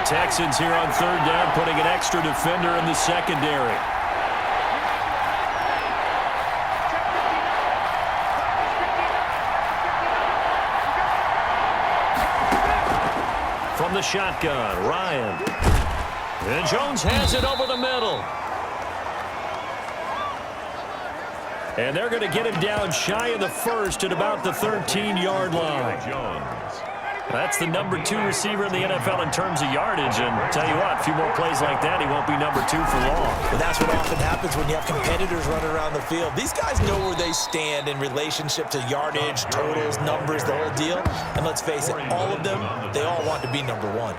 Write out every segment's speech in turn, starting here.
Texans here on third down, putting an extra defender in the secondary. From the shotgun, Ryan. And Jones has it over the middle. And they're going to get him down shy of the first at about the 13-yard line. That's the number 2 receiver in the NFL in terms of yardage. And tell you what, a few more plays like that, he won't be number 2 for long. But that's what often happens when you have competitors running around the field. These guys know where they stand in relationship to yardage, totals, numbers, the whole deal. And let's face it, all of them, they all want to be number 1.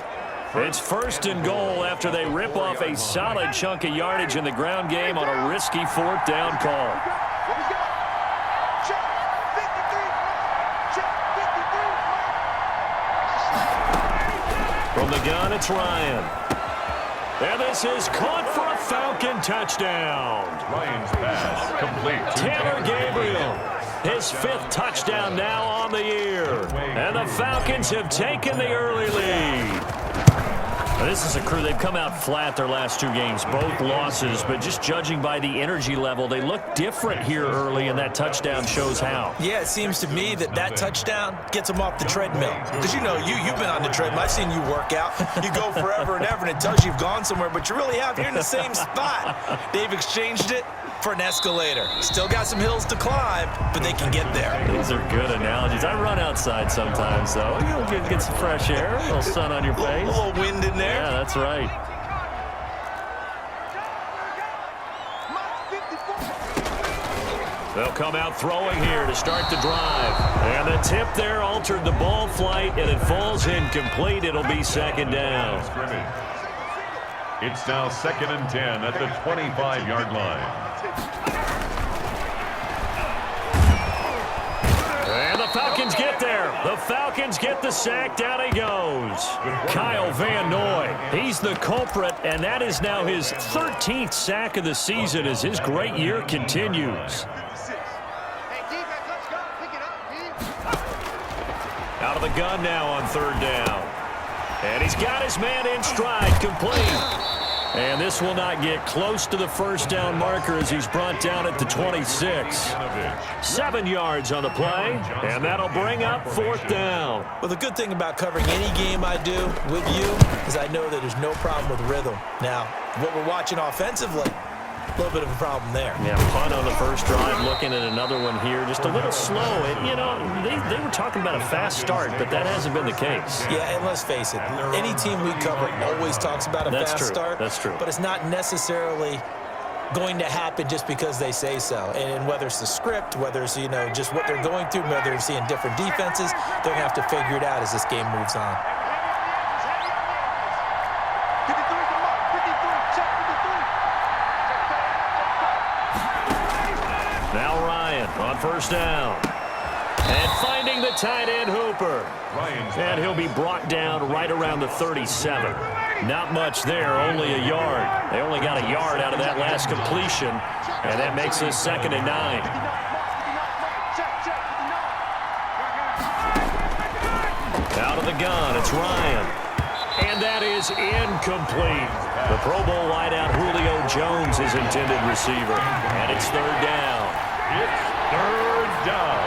It's first and goal after they rip off a solid chunk of yardage in the ground game on a risky 4th down call. From the gun, it's Ryan. And this is caught for a Falcon touchdown. Ryan's pass complete. Taylor Gabriel, his 5th touchdown now on the year. And the Falcons have taken the early lead. Now, this is a crew, they've come out flat their last 2 games, both losses, but just judging by the energy level, they look different here early, and that touchdown shows how. Yeah, it seems to me that touchdown gets them off the treadmill. Because you know, you've been on the treadmill. I've seen you work out. You go forever and ever, and it tells you you've gone somewhere, but you really have. You're in the same spot. They've exchanged it for an escalator. Still got some hills to climb, but they can get there. These are good analogies. I run outside sometimes, though. You'll get some fresh air, a little sun on your face. A little wind in there. Yeah, that's right. They'll come out throwing here to start the drive. And the tip there altered the ball flight, and it falls incomplete. It'll be 2nd down. It's now 2nd and 10 at the 25-yard line. And the Falcons get there. The Falcons get the sack. Down he goes. Kyle Van Noy. He's the culprit, and that is now his 13th sack of the season as his great year continues. Out of the gun now on 3rd down. And he's got his man in stride, complete. And this will not get close to the 1st down marker as he's brought down at the 26. 7 yards on the play, and that'll bring up 4th down. Well, the good thing about covering any game I do with you is I know that there's no problem with rhythm. Now, what we're watching offensively, a little bit of a problem there. Yeah, punt on the first drive, looking at another one here, just a little slow. And, you know, they were talking about a fast start, but that hasn't been the case. Yeah, and let's face it, any team we cover always talks about a fast start. That's true. But it's not necessarily going to happen just because they say so. And whether it's the script, whether it's, you know, just what they're going through, whether they're seeing different defenses, they're going to have to figure it out as this game moves on. Now Ryan on 1st down. And finding the tight end Hooper. And he'll be brought down right around the 37. Not much there, only a yard. They only got a yard out of that last completion, and that makes us 2nd and 9. Out of the gun, it's Ryan. And that is incomplete. The Pro Bowl wideout Julio Jones is intended receiver. And it's 3rd down. It's 3rd down.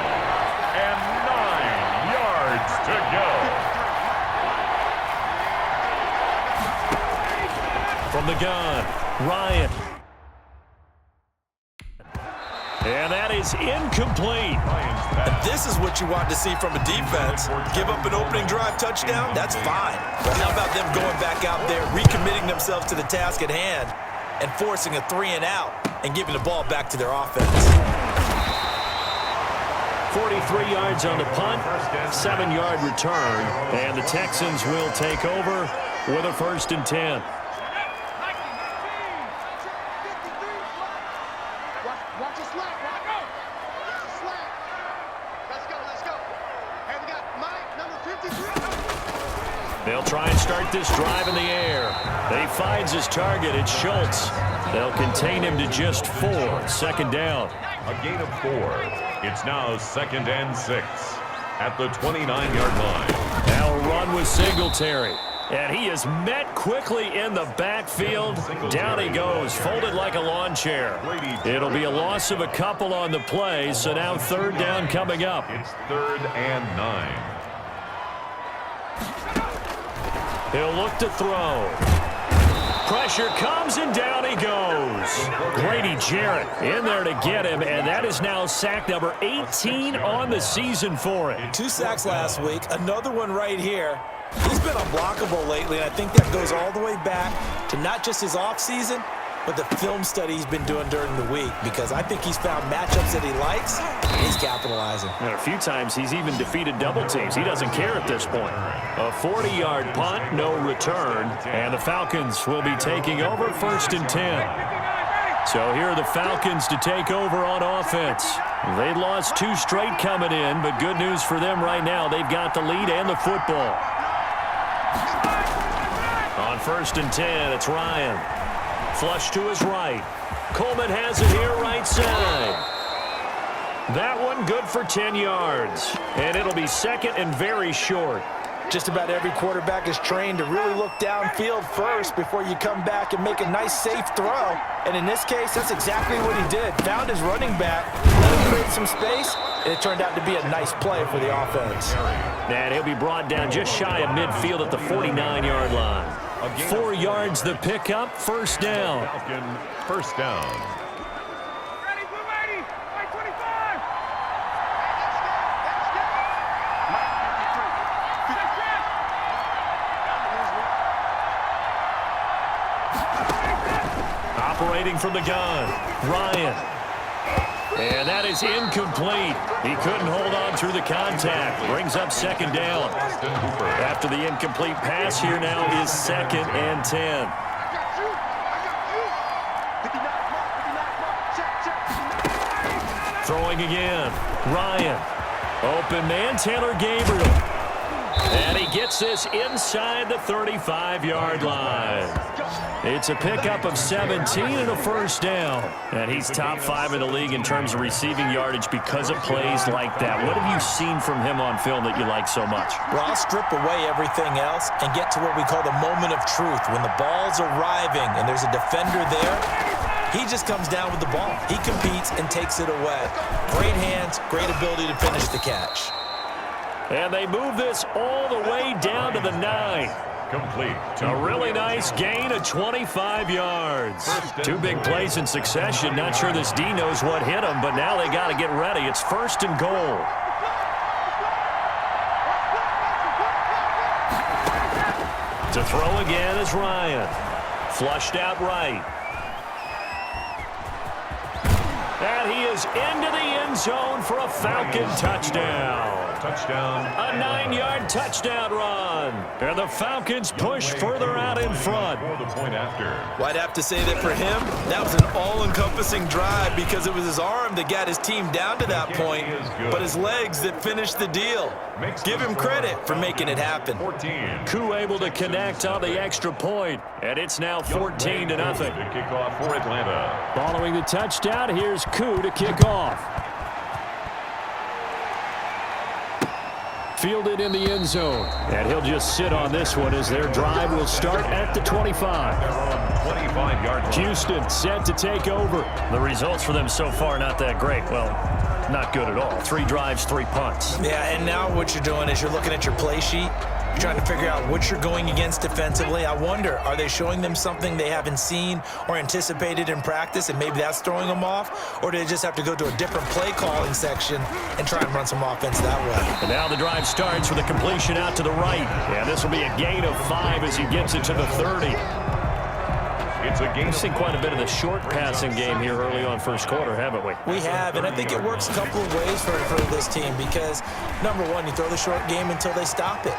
And 9 yards to go. From the gun, Ryan. And that is incomplete. And this is what you want to see from a defense. Give up an opening drive touchdown, that's fine. But how about them going back out there, recommitting themselves to the task at hand, and forcing a 3 and out and giving the ball back to their offense. 43 yards on the punt, 7-yard return, and the Texans will take over with a 1st and 10. They'll try and start this drive in the air. He finds his target. It's Schultz. They'll contain him to just 4. 2nd down. A gain of 4. It's now 2nd and 6 at the 29-yard line. Now a run with Singletary. And he is met quickly in the backfield. Down he goes, folded like a lawn chair. It'll be a loss of a couple on the play, so now third down coming up. It's 3rd and 9. He'll look to throw. Pressure comes, and down he goes. Grady Jarrett in there to get him, and that is now sack number 18 on the season for it. 2 sacks last week, another one right here. He's been unblockable lately, and I think that goes all the way back to not just his offseason, but the film study he's been doing during the week, because I think he's found matchups that he likes, and he's capitalizing. And a few times he's even defeated double teams. He doesn't care at this point. A 40-yard punt, no return, and the Falcons will be taking over 1st and 10. So here are the Falcons to take over on offense. They lost 2 straight coming in, but good news for them right now. They've got the lead and the football. On 1st and 10, it's Ryan. Flush to his right. Coleman has it here right side. That one good for 10 yards. And it'll be 2nd and very short. Just about every quarterback is trained to really look downfield first before you come back and make a nice, safe throw. And in this case, that's exactly what he did. Found his running back, let him create some space, and it turned out to be a nice play for the offense. And he'll be brought down just shy of midfield at the 49-yard line. 4 yards the pickup, 1st down. Falcon, 1st down. Ready, blue ready, right 25. Operating from the gun, Ryan. And that is incomplete. He couldn't hold on through the contact. Brings up 2nd down. After the incomplete pass, here now is 2nd and 10. Throwing again, Ryan. Open man, Taylor Gabriel. And he gets this inside the 35-yard line. It's a pickup of 17 and a 1st down. And he's top 5 in the league in terms of receiving yardage because of plays like that. What have you seen from him on film that you like so much? Well, I'll strip away everything else and get to what we call the moment of truth. When the ball's arriving and there's a defender there, he just comes down with the ball. He competes and takes it away. Great hands, great ability to finish the catch. And they move this all the way down to the 9. Complete. A really nice gain of 25 yards. 2 big plays in succession. Not sure this D knows what hit him, but now they got to get ready. It's 1st and goal. To throw again is Ryan. Flushed out right. And he is into the end zone for a Falcon touchdown. Touchdown. A 9-yard touchdown run. And the Falcons push further out in front. For the point after. Well, I'd have to say that for him, that was an all-encompassing drive because it was his arm that got his team down to that point, but his legs that finished the deal. Give him credit for making it happen. 14. Koo able to connect on the extra point, and it's now 14 to nothing. The kickoff for Atlanta. Following the touchdown, here's Koo to kick off. Fielded in the end zone, and he'll just sit on this one as their drive will start at the 25. 25-yard line. Houston set to take over. The results for them so far not that great. Well, not good at all. 3 drives, 3 punts. Yeah, and now what you're doing is you're looking at your play sheet. You're trying to figure out what you're going against defensively. I wonder, are they showing them something they haven't seen or anticipated in practice, and maybe that's throwing them off? Or do they just have to go to a different play calling section and try and run some offense that way? And now the drive starts with a completion out to the right. And this will be a gain of 5 as he gets it to the 30. It's a game. We've seen quite a bit of the short passing game here early on first quarter, haven't we? We have, and I think it works a couple of ways for this team because, number one, you throw the short game until they stop it.